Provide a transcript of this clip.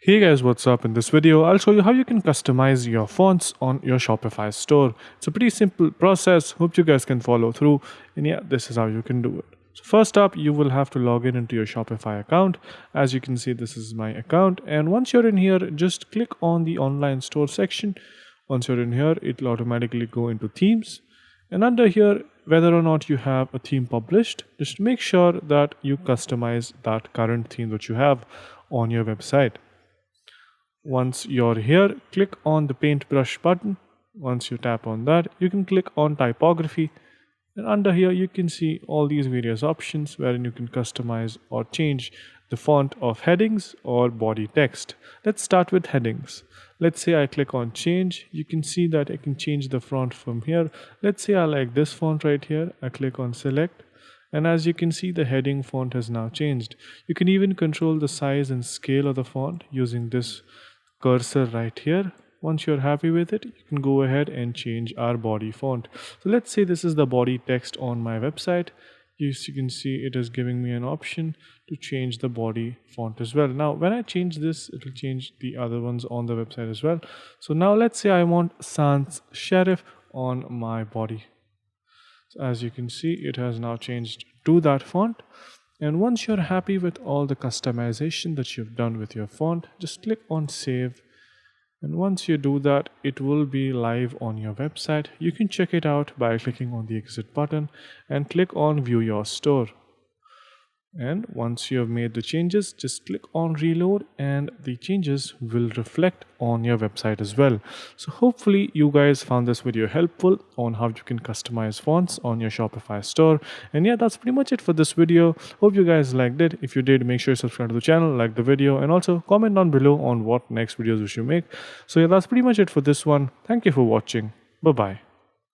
Hey guys, what's up? In this video, I'll show you how you can customize your fonts on your Shopify store. It's a pretty simple process. Hope you guys can follow through. And yeah, this is how you can do it. So first up, you will have to log in into your Shopify account. As you can see, this is my account. And once you're in here, just click on the online store section. Once you're in here, it'll automatically go into themes. And under here, whether or not you have a theme published, just make sure that you customize that current theme that you have on your website. Once you're here, click on the paintbrush button. Once you tap on that, you can click on typography. And under here, you can see all these various options wherein you can customize or change the font of headings or body text. Let's start with headings. Let's say I click on change. You can see that I can change the font from here. Let's say I like this font right here. I click on select. And as you can see, the heading font has now changed. You can even control the size and scale of the font using this cursor right here. Once you're happy with it, you can go ahead and change our body font. So let's say this is the body text on my website. You can see it is giving me an option to change the body font as well. Now when I change this, it will change the other ones on the website as well. So now let's say I want sans serif on my body. So as you can see, it has now changed to that font. And once you're happy with all the customization that you've done with your font, just click on save. And once you do that, it will be live on your website. You can check it out by clicking on the exit button and click on view your store. And once you have made the changes, just click on reload and the changes will reflect on your website as well. So hopefully you guys found this video helpful on how you can customize fonts on your Shopify store. And yeah, that's pretty much it for this video. Hope you guys liked it. If you did, make sure you subscribe to the channel, like the video, and also comment down below on what next videos we should make. So yeah, that's pretty much it for this one. Thank you for watching. Bye bye.